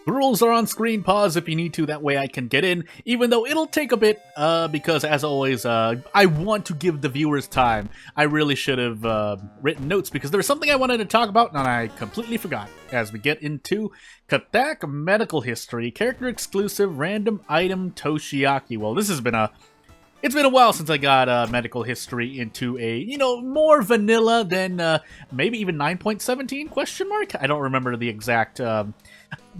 The rules are on screen. Pause if you need to, that way I can get in, even though it'll take a bit, because as always, I want to give the viewers time. I really should have written notes, because there was something I wanted to talk about, and I completely forgot. As we get into Katak Medical History, Character Exclusive, Random Item Toshiaki. Well, this has been it's been a while since I got medical history into a, more vanilla than maybe even 9.17 question mark? I don't remember the exact,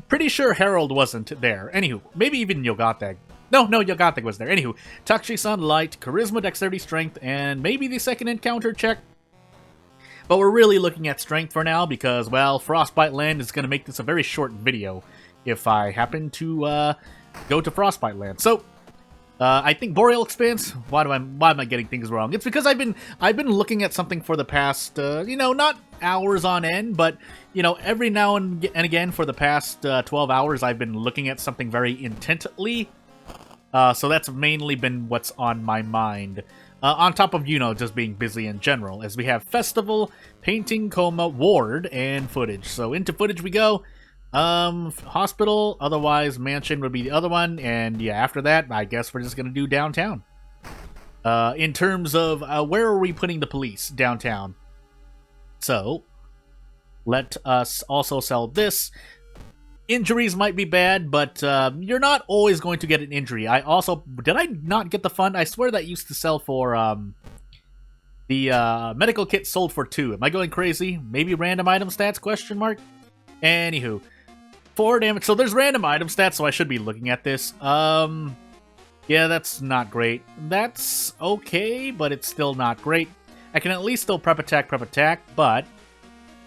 pretty sure Harold wasn't there. Anywho, maybe even Yogateg. No, Yogateg was there. Anywho, Takushi-san, Light, Charisma, Dexterity, Strength, and maybe the second encounter check. But we're really looking at Strength for now because, well, Frostbite Land is going to make this a very short video if I happen to go to Frostbite Land. So, I think Boreal Expanse. Why am I getting things wrong? It's because I've been looking at something for the past, not hours on end, but every now and again for the past 12 hours, I've been looking at something very intently. So that's mainly been what's on my mind. On top of just being busy in general, as we have Festival, Painting, Coma, Ward, and Footage. So into Footage we go. Hospital, otherwise Mansion would be the other one, and yeah, after that, I guess we're just gonna do downtown. In terms of, where are we putting the police? Downtown. So, let us also sell this. Injuries might be bad, but, you're not always going to get an injury. Did I not get the fund? I swear that used to sell for, the, medical kit sold for 2. Am I going crazy? Maybe random item stats, question mark? Anywho. 4 damage. So there's random item stats, so I should be looking at this. Yeah, that's not great. That's okay, but it's still not great. I can at least still prep attack, but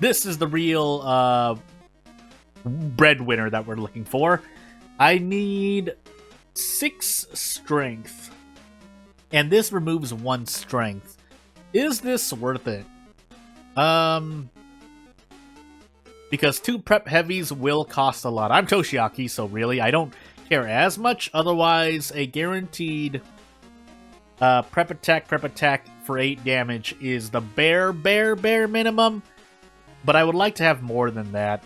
this is the real breadwinner that we're looking for. I need 6 strength, and this removes 1 strength. Is this worth it? Because 2 prep heavies will cost a lot. I'm Toshiaki, so really, I don't care as much. Otherwise, a guaranteed prep attack for 8 damage is the bare minimum. But I would like to have more than that.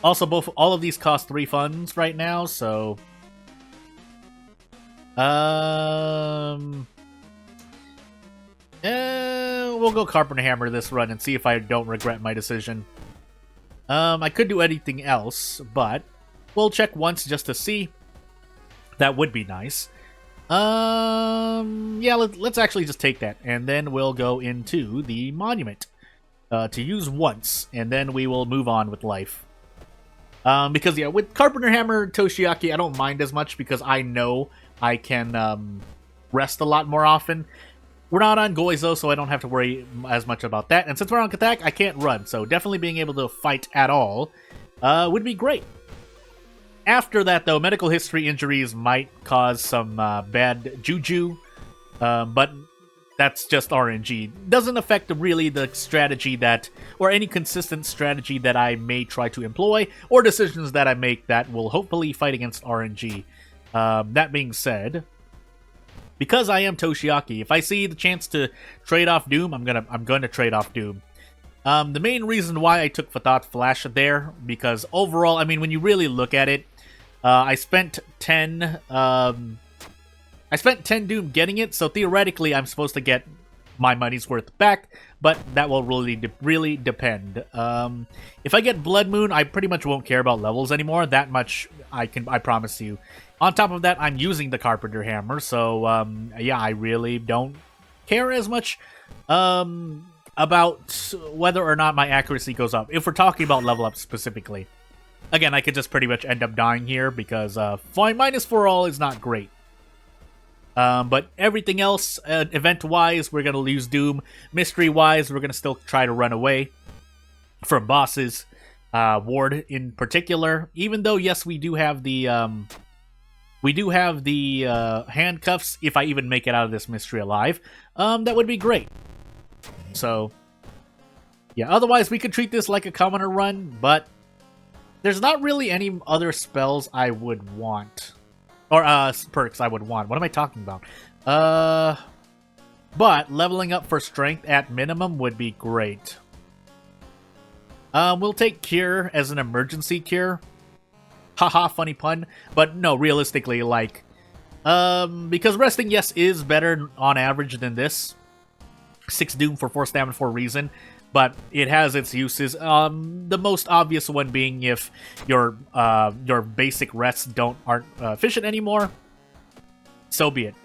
Also, all of these cost 3 funds right now, so... we'll go Carpenter Hammer this run and see if I don't regret my decision. I could do anything else, but we'll check once just to see. That would be nice. Yeah, let's actually just take that, and then we'll go into the monument to use once, and then we will move on with life. Because, yeah, with Carpenter Hammer Toshiaki, I don't mind as much because I know I can rest a lot more often. We're not on Goizo, so I don't have to worry as much about that. And since we're on Katak, I can't run, so definitely being able to fight at all would be great. After that, though, medical history injuries might cause some bad juju, but that's just RNG. Doesn't affect really the strategy or any consistent strategy that I may try to employ, or decisions that I make that will hopefully fight against RNG. That being said, because I am Toshiaki, if I see the chance to trade off Doom, I'm gonna trade off Doom. The main reason why I took Fatat Flash there, because overall, I mean, when you really look at it, I spent 10 Doom getting it, so theoretically I'm supposed to get my money's worth back, but that will really depend. If I get Blood Moon, I pretty much won't care about levels anymore. That much I promise you. On top of that, I'm using the Carpenter Hammer, so yeah, I really don't care as much about whether or not my accuracy goes up. If we're talking about level up specifically. Again, I could just pretty much end up dying here because -4 all is not great. But everything else, event-wise, we're going to lose Doom. Mystery-wise, we're going to still try to run away from bosses. Ward in particular. Even though, yes, we do have the handcuffs, if I even make it out of this mystery alive. That would be great. So, yeah, otherwise we could treat this like a commoner run, but there's not really any other spells I would want. Or, perks I would want. What am I talking about? But leveling up for strength at minimum would be great. We'll take Cure as an emergency cure. Haha, funny pun. But no, realistically, like, because resting, yes, is better on average than this. 6 Doom for 4 stamina for a reason, but it has its uses. The most obvious one being if your basic rests aren't efficient anymore. So be it.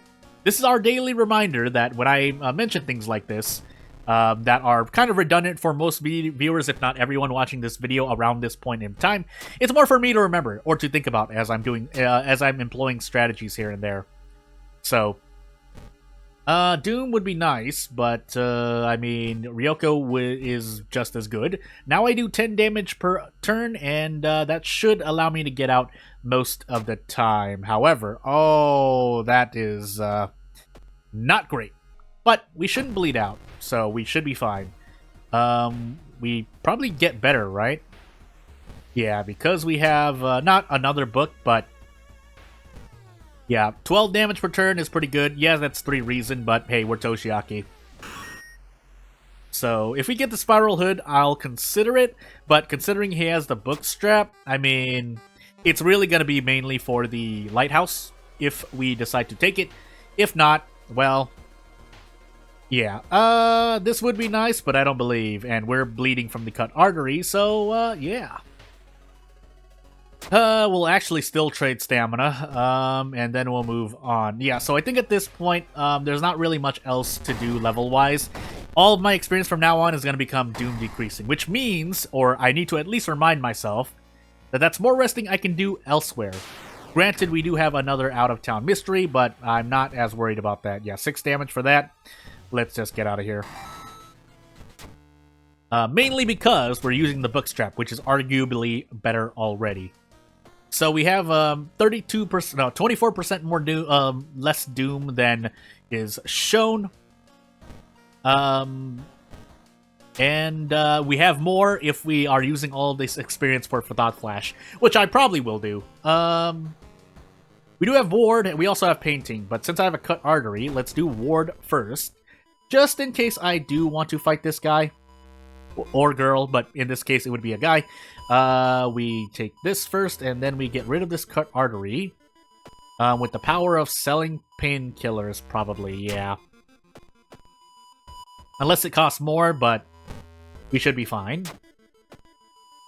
This is our daily reminder that when I mention things like this, that are kind of redundant for most viewers, if not everyone watching this video around this point in time, it's more for me to remember or to think about as I'm doing, as I'm employing strategies here and there. So, Doom would be nice, but I mean, Ryoko is just as good. Now I do 10 damage per turn, and that should allow me to get out most of the time. However, oh, that is not great. But we shouldn't bleed out, so we should be fine. We probably get better, right? Yeah, because we have not another book, but yeah, 12 damage per turn is pretty good. Yeah, that's 3 reason, but hey, we're Toshiaki. So if we get the Spiral Hood, I'll consider it, but considering he has the book strap, I mean, it's really going to be mainly for the Lighthouse if we decide to take it. If not, well, yeah, this would be nice, but I don't believe, and we're bleeding from the cut artery, so, yeah. We'll actually still trade stamina, and then we'll move on. Yeah, so I think at this point, there's not really much else to do level-wise. All of my experience from now on is going to become Doom decreasing, which means, or I need to at least remind myself, that that's more resting I can do elsewhere. Granted, we do have another out-of-town mystery, but I'm not as worried about that. Yeah, 6 damage for that. Let's just get out of here. Mainly because we're using the bookstrap, which is arguably better already. So we have 32%, no, 24% more doom, less doom than is shown. And we have more if we are using all this experience for Thought Flash, which I probably will do. We do have Ward, and we also have Painting, but since I have a cut artery, let's do Ward first. Just in case I do want to fight this guy. Or girl, but in this case it would be a guy. We take this first, and then we get rid of this cut artery. With the power of selling painkillers, probably, yeah. Unless it costs more, but we should be fine.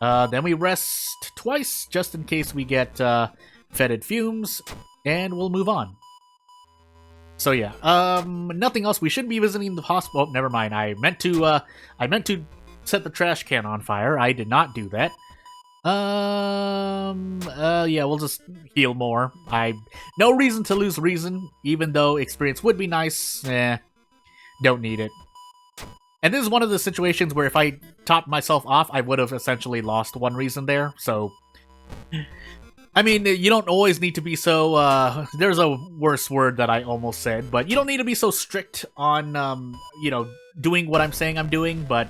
Then we rest twice, just in case we get fetid fumes, and we'll move on. So yeah, nothing else. We shouldn't be visiting the hospital. Oh, never mind. I meant to set the trash can on fire. I did not do that. Yeah, we'll just heal more. No reason to lose reason, even though experience would be nice. Don't need it. And this is one of the situations where if I topped myself off, I would have essentially lost 1 reason there, so... I mean, you don't always need to be so, there's a worse word that I almost said, but you don't need to be so strict on, you know, doing what I'm saying I'm doing, but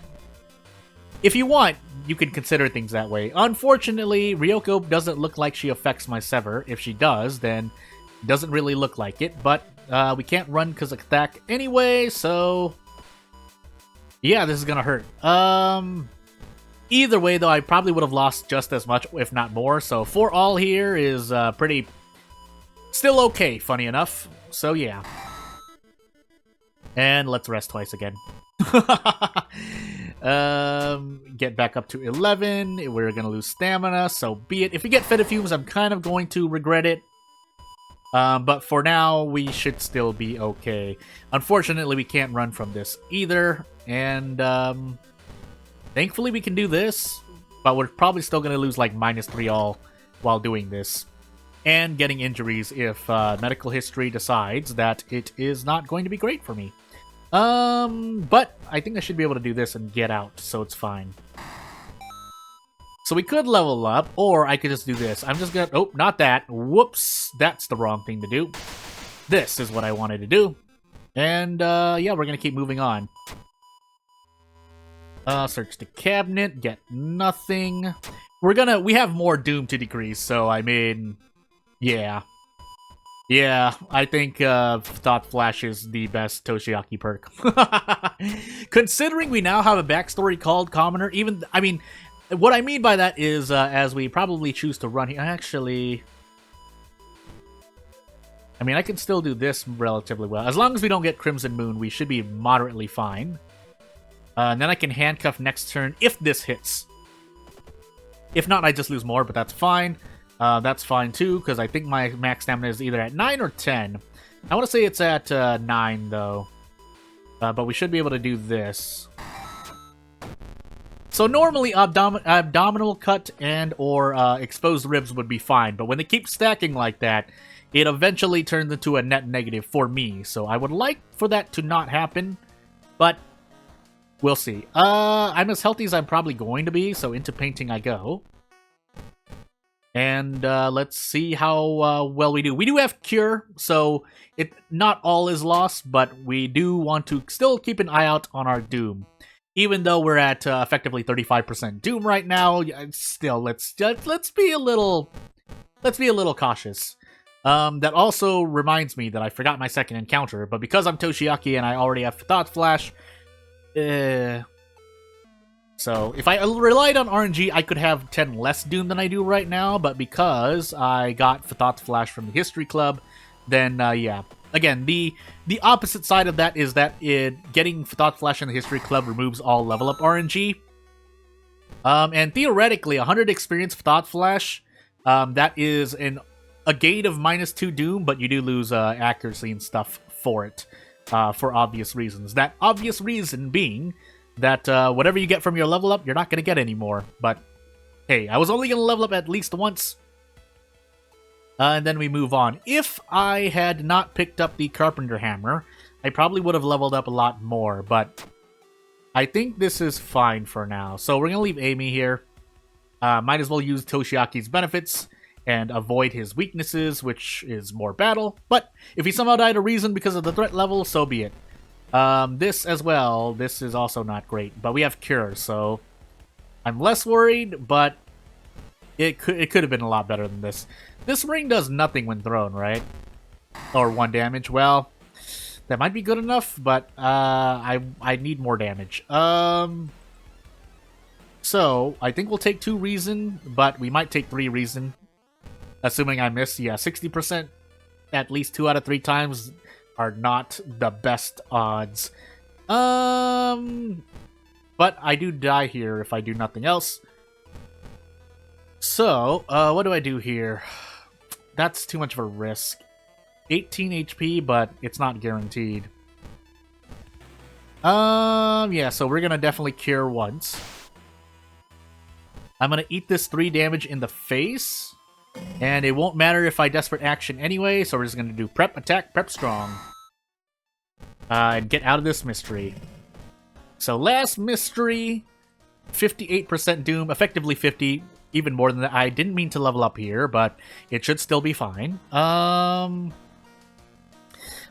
if you want, you can consider things that way. Unfortunately, Ryoko doesn't look like she affects my Sever. If she does, then it doesn't really look like it, but we can't run because of attack anyway, so... yeah, this is gonna hurt. Either way, though, I probably would have lost just as much, if not more. So 4 all here is pretty... still okay, funny enough. So yeah. And let's rest twice again. Get back up to 11. We're gonna lose stamina, so be it. If we get fetid fumes, I'm kind of going to regret it. But for now, we should still be okay. Unfortunately, we can't run from this either. And, thankfully we can do this. But we're probably still going to lose like -3 all while doing this. And getting injuries if medical history decides that it is not going to be great for me. But I think I should be able to do this and get out, so it's fine. So we could level up, or I could just do this. I'm just gonna... oh, not that. Whoops. That's the wrong thing to do. This is what I wanted to do. And, yeah, we're gonna keep moving on. Search the cabinet. Get nothing. We have more doom to decrease, so, I mean... yeah. Yeah, I think, Thought Flash is the best Toshiaki perk. Considering we now have a backstory called Commoner, even... I mean... What I mean by that is, as we probably choose to run here... Actually... I mean, I can still do this relatively well. As long as we don't get Crimson Moon, we should be moderately fine. And then I can handcuff next turn if this hits. If not, I just lose more, but that's fine. That's fine too, because I think my max stamina is either at 9 or 10. I want to say it's at 9, though. But we should be able to do this. So normally, abdominal cut and or exposed ribs would be fine, but when they keep stacking like that, it eventually turns into a net negative for me. So I would like for that to not happen, but we'll see. I'm as healthy as I'm probably going to be, so into painting I go. And let's see how well we do. We do have Cure, so not all is lost, but we do want to still keep an eye out on our Doom. Even though we're at effectively 35% Doom right now, still let's be a little cautious. That also reminds me that I forgot my second encounter, but because I'm Toshiaki and I already have Thought Flash, so if I relied on RNG, I could have 10 less Doom than I do right now, but because I got Thought Flash from the History Club, then yeah. Again, the opposite side of that is that getting Thought Flash in the History Club removes all level up RNG. And theoretically, 100 experience Thought Flash, that is a gain of -2 Doom, but you do lose accuracy and stuff for it, for obvious reasons. That obvious reason being that whatever you get from your level up, you're not going to get anymore. But hey, I was only going to level up at least once. And then we move on. If I had not picked up the Carpenter Hammer, I probably would have leveled up a lot more, but I think this is fine for now. So we're going to leave Amy here. Might as well use Toshiaki's benefits and avoid his weaknesses, which is more battle. But if he somehow died a reason because of the threat level, so be it. This as well, this is also not great, but we have Cure, so I'm less worried, but it could have been a lot better than this. This ring does nothing when thrown, right? Or 1 damage. Well, that might be good enough, but I need more damage. So I think we'll take 2 reason, but we might take 3 reason, assuming I miss. Yeah, 60% at least 2 out of 3 times are not the best odds. But I do die here if I do nothing else. So, what do I do here? That's too much of a risk. 18 HP, but it's not guaranteed. Yeah, so we're gonna definitely Cure once. I'm gonna eat this 3 damage in the face. And it won't matter if I Desperate Action anyway, so we're just gonna do Prep, Attack, Prep, Strong. And get out of this mystery. So last mystery, 58% Doom, effectively 50, even more than that. I didn't mean to level up here, but it should still be fine.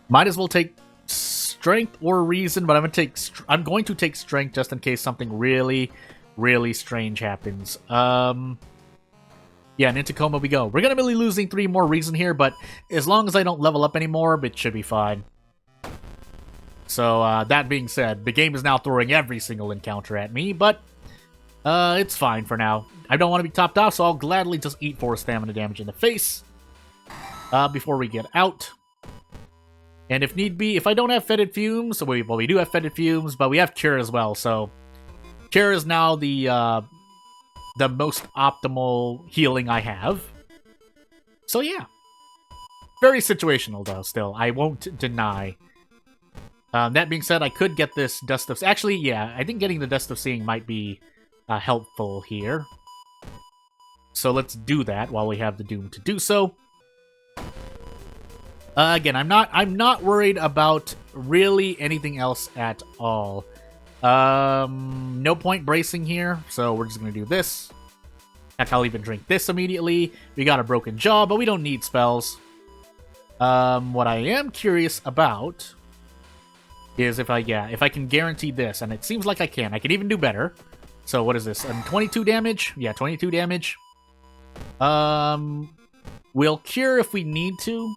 Might as well take Strength or Reason, but I'm going to take Strength just in case something really, really strange happens. Yeah, and into coma we go. We're gonna be losing 3 more Reason here, but as long as I don't level up anymore, it should be fine. So, that being said, the game is now throwing every single encounter at me, but it's fine for now. I don't want to be topped off, so I'll gladly just eat 4 stamina damage in the face before we get out. And if need be, if I don't have Fetid Fumes, well, we do have Fetid Fumes, but we have Cure as well, so Cure is now the most optimal healing I have. So yeah. Very situational, though, still. I won't deny. That being said, I could get this Dust of... Actually, yeah, I think getting the Dust of Seeing might be helpful here. So let's do that while we have the Doom to do so. Again, I'm not worried about really anything else at all. No point bracing here, so we're just gonna do this. Heck, I'll even drink this immediately. We got a Broken Jaw, but we don't need spells. What I am curious about is if I can guarantee this, and it seems like I can. I can even do better. So what is this? 22 damage? Yeah, 22 damage. We'll Cure if we need to.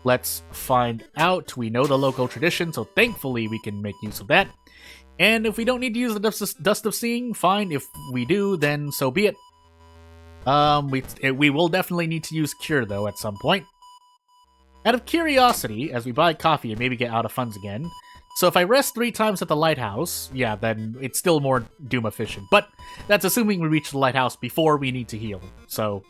Let's find out. We know the local tradition, so thankfully we can make use of that. And if we don't need to use the Dust of Seeing, fine. If we do, then so be it. We will definitely need to use Cure, though, at some point. Out of curiosity, as we buy coffee and maybe get out of funds again, so if I rest 3 times at the lighthouse, yeah, then it's still more Doom efficient. But that's assuming we reach the lighthouse before we need to heal, so...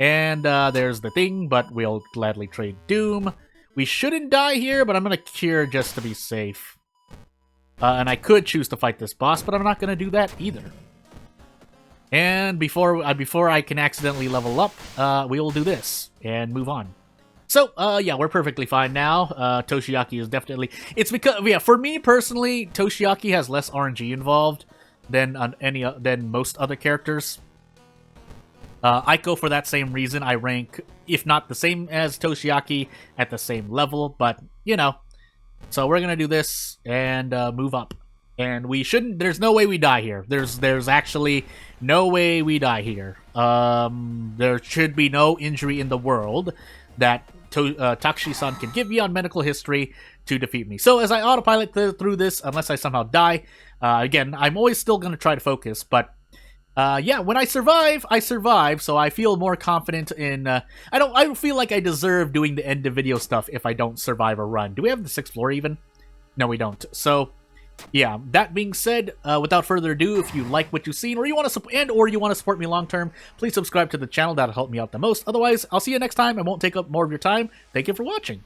And there's the thing, but we'll gladly trade Doom. We shouldn't die here, but I'm gonna Cure just to be safe. And I could choose to fight this boss, but I'm not gonna do that either. And before I can accidentally level up, we will do this and move on. So, yeah, we're perfectly fine now. Toshiaki is definitely... It's because, yeah, for me personally, Toshiaki has less RNG involved than most other characters. Aiko, for that same reason, I rank, if not the same as Toshiaki, at the same level, but, you know. So we're gonna do this and move up. And we shouldn't... There's no way we die here. There's actually no way we die here. There should be no injury in the world that Takushi-san can give me on medical history to defeat me. So as I autopilot through this, unless I somehow die, again, I'm always still going to try to focus, but yeah, when I survive, so I feel more confident in... I don't feel like I deserve doing the end of video stuff if I don't survive a run. Do we have the 6th floor even? No, we don't. So... yeah, that being said, without further ado, if you like what you've seen, or you want to support me long term, please subscribe to the channel. That'll help me out the most. Otherwise, I'll see you next time. I won't take up more of your time. Thank you for watching.